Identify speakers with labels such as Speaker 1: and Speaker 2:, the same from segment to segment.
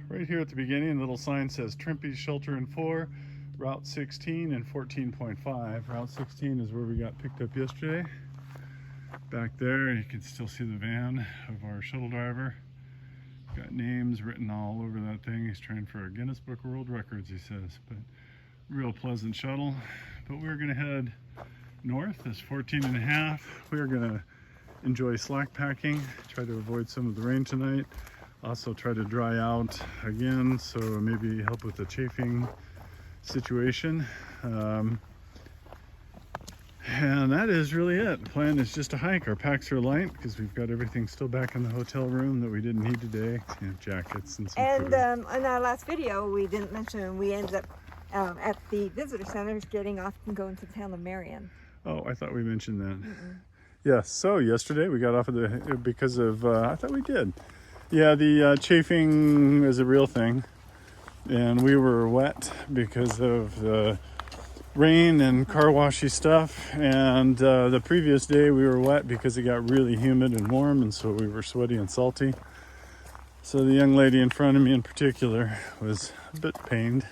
Speaker 1: Right here at the beginning, the little sign says Trimpe Shelter in 4, Route 16 and 14.5. Route 16 is where we got picked up yesterday. Back there, you can still see the van of our shuttle driver. Got names written all over that thing. He's trying for a Guinness Book of World Records, he says. But real pleasant shuttle. But we're gonna head north. It's 14.5. We're gonna enjoy slack packing, try to avoid some of the rain tonight. Also try to dry out again, so maybe help with the chafing situation. And that is really it. The plan is just to hike. Our packs are light because we've got everything still back in the hotel room that we didn't need today. Jackets and some food.
Speaker 2: On our last video, we didn't mention we ended up at the visitor center getting off and going to the town of Marion.
Speaker 1: Oh, I thought we mentioned that. Yeah, so yesterday we got off of the, because of, I thought we did. Yeah, the chafing is a real thing. And we were wet because of the rain and car washy stuff. And the previous day we were wet because it got really humid and warm, and so we were sweaty and salty. So the young lady in front of me in particular was a bit pained.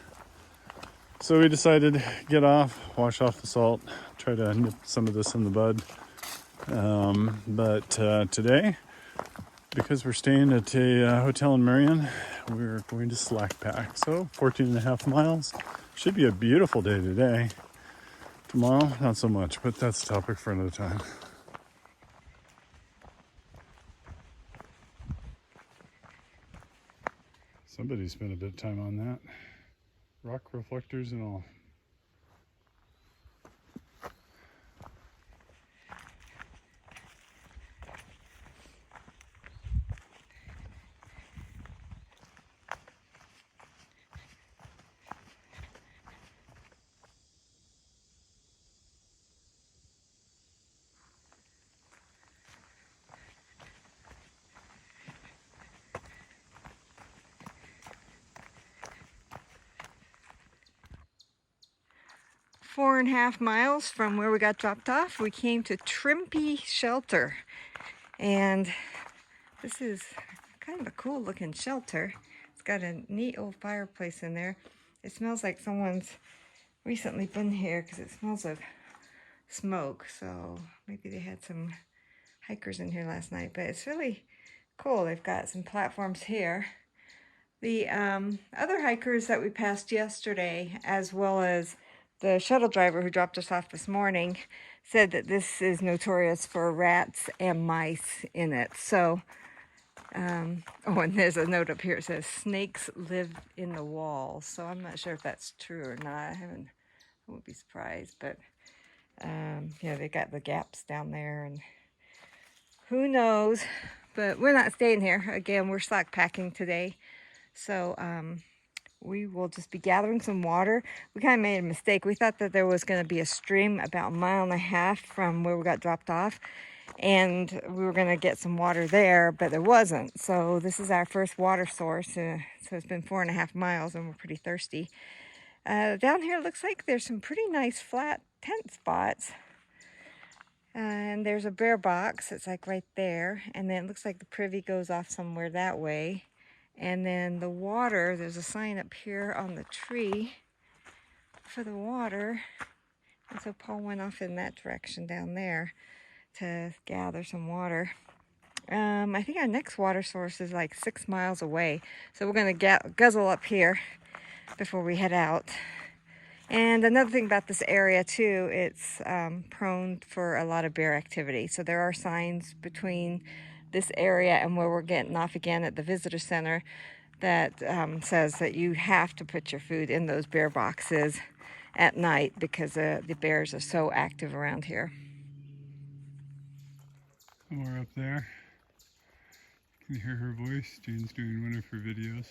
Speaker 1: So we decided to get off, wash off the salt, try to nip some of this in the bud. But today, because we're staying at a hotel in Marion, we're going to slack pack. So 14.5 miles. Should be a beautiful day today. Tomorrow, not so much, but that's a topic for another time. Somebody spent a bit of time on that. Rock reflectors and all.
Speaker 2: Four and a half miles from where we got dropped off, we came to Trimpe Shelter. And this is kind of a cool looking shelter. It's got a neat old fireplace in there. It smells like someone's recently been here because it smells of smoke. So maybe they had some hikers in here last night, but it's really cool. They've got some platforms here. The other hikers that we passed yesterday, as well as the shuttle driver who dropped us off this morning, said that this is notorious for rats and mice in it. So, oh, and there's a note up here. It says snakes live in the walls. So I'm not sure if that's true or not. I wouldn't be surprised, but yeah, they got the gaps down there, and who knows? But we're not staying here. Again, we're slack packing today, so we will just be gathering some water. We kind of made a mistake. We thought that there was going to be a stream about 1.5 miles from where we got dropped off, and we were going to get some water there, but there wasn't. So this is our first water source. So it's been 4.5 miles, and we're pretty thirsty. Down here, it looks like there's some pretty nice flat tent spots. And there's a bear box. It's like right there. And then it looks like the privy goes off somewhere that way. And then the water, there's a sign up here on the tree for the water. And so Paul went off in that direction down there to gather some water. I think our next water source is like 6 miles away. So we're going to guzzle up here before we head out. And another thing about this area too, it's prone for a lot of bear activity. So there are signs between this area and where we're getting off again at the visitor center that says that you have to put your food in those bear boxes at night because the bears are so active around here.
Speaker 1: Somewhere up there, you can hear her voice. Jane's doing one of her videos.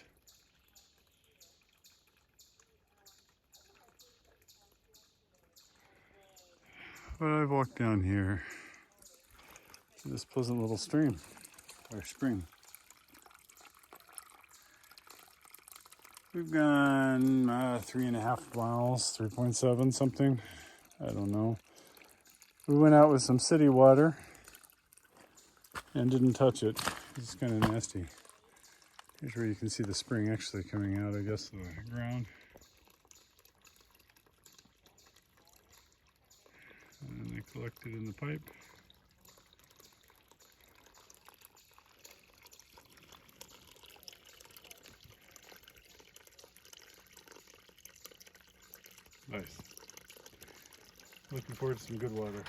Speaker 1: But I've walked down here to this pleasant little stream, or spring. We've gone 3.5 miles, 3.7 something, I don't know. We went out with some city water and didn't touch it. It's kind of nasty. Here's where you can see the spring actually coming out, I guess, of the ground. And they collect it in the pipe. Nice. Looking forward to some good water.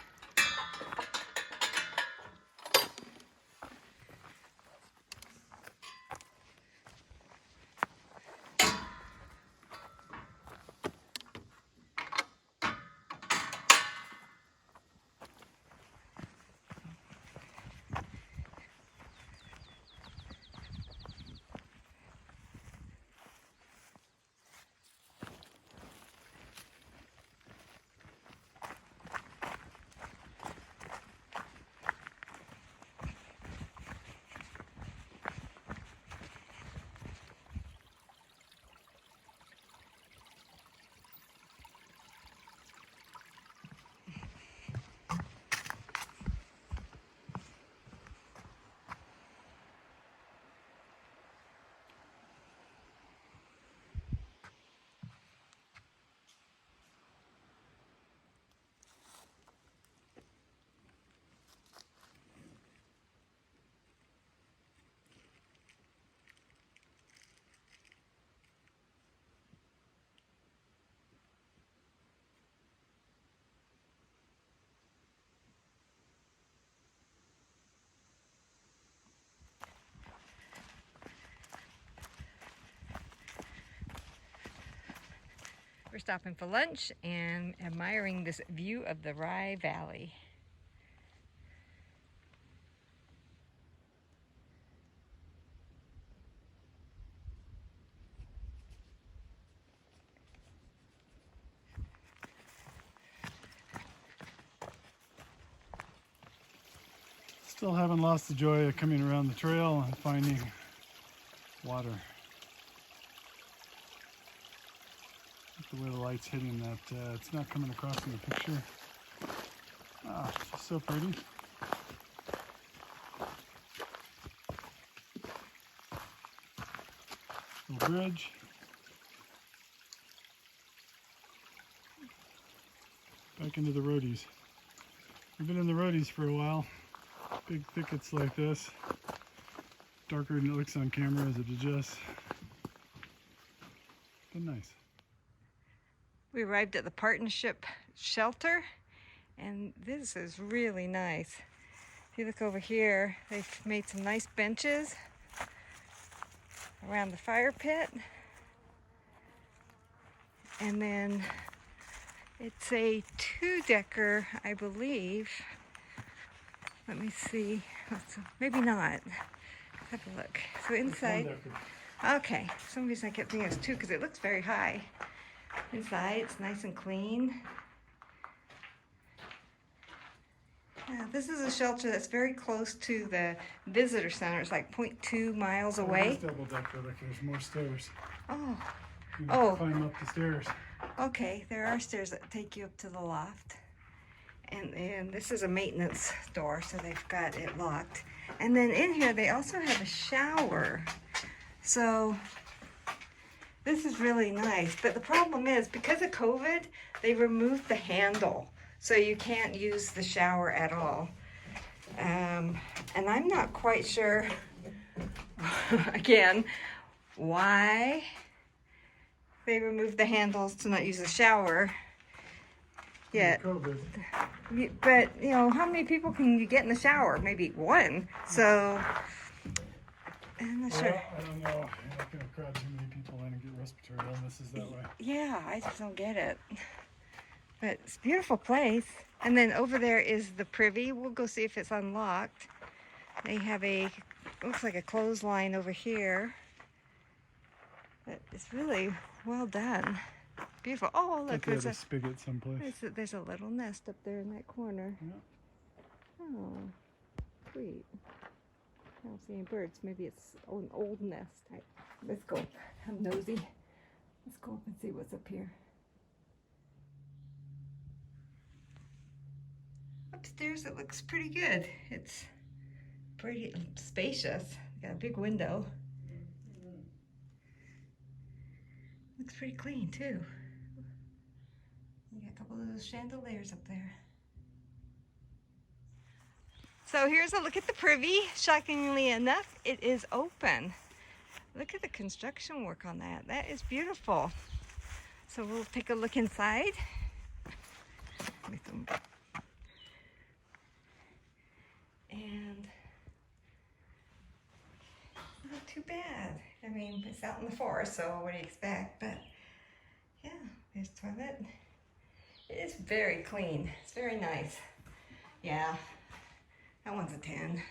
Speaker 2: We're stopping for lunch and admiring this view of the Rye Valley.
Speaker 1: Still haven't lost the joy of coming around the trail and finding water. The way the light's hitting that, it's not coming across in the picture. Ah, it's just so pretty. Little bridge. Back into the roadies. We've been in the roadies for a while. Big thickets like this. Darker than it looks on camera as it adjusts. But nice.
Speaker 2: We arrived at the partnership shelter, and this is really nice. If you look over here, they've made some nice benches around the fire pit. And then it's a two-decker, I believe. Let me see. Maybe not. Let's have a look. So inside. Okay. For some reason I kept thinking it was two because it looks very high. Inside, it's nice and clean. This is a shelter that's very close to the visitor center. It's like 0.2 miles away.
Speaker 1: It's double decker. Look, there's more stairs.
Speaker 2: Oh.
Speaker 1: You can climb up the stairs.
Speaker 2: Okay, there are stairs that take you up to the loft. And this is a maintenance door, so they've got it locked. And then in here, they also have a shower. So this is really nice. But the problem is, because of COVID, they removed the handle. So you can't use the shower at all. And I'm not quite sure, again, why they removed the handles to not use the shower yet.
Speaker 1: COVID.
Speaker 2: But, you know, how many people can you get in the shower? Maybe one. So, I'm not sure.
Speaker 1: I don't know. You're not going to crowd too many people in and get respiratory illnesses that way.
Speaker 2: Yeah, I just don't get it. But it's a beautiful place. And then over there is the privy. We'll go see if it's unlocked. They have looks like a clothesline over here. But it's really well done. Beautiful. Oh, look,
Speaker 1: There's a spigot someplace.
Speaker 2: There's a little nest up there in that corner.
Speaker 1: Yeah.
Speaker 2: Oh, sweet. I don't see any birds. Maybe it's an old nest. Let's go. I'm nosy. Let's go up and see what's up here. Upstairs it looks pretty good. It's pretty spacious. Got a big window. Looks pretty clean too. You got a couple of those chandeliers up there. So here's a look at the privy. Shockingly enough, it is open. Look at the construction work on that. That is beautiful. So we'll take a look inside. And not too bad. I mean, it's out in the forest, so what do you expect? But yeah, there's the toilet. It is very clean. It's very nice. Yeah, that one's a 10.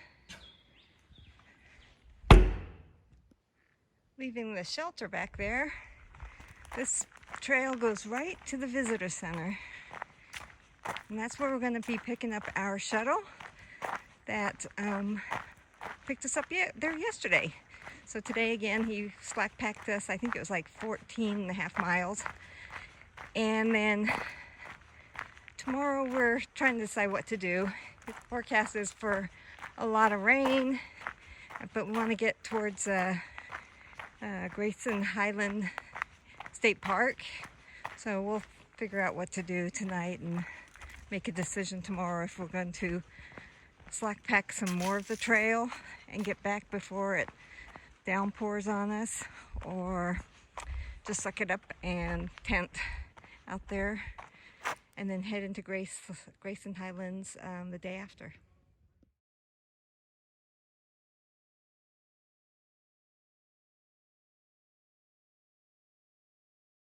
Speaker 2: Leaving the shelter back there, this trail goes right to the visitor center. And that's where we're going to be picking up our shuttle that picked us up there yesterday. So today again, he slack packed us. I think it was like 14.5 miles. And then tomorrow we're trying to decide what to do. The forecast is for a lot of rain, but we want to get towards Grayson Highland State Park. So we'll figure out what to do tonight and make a decision tomorrow if we're going to slack pack some more of the trail and get back before it downpours on us, or just suck it up and tent out there and then head into Grayson Highlands the day after.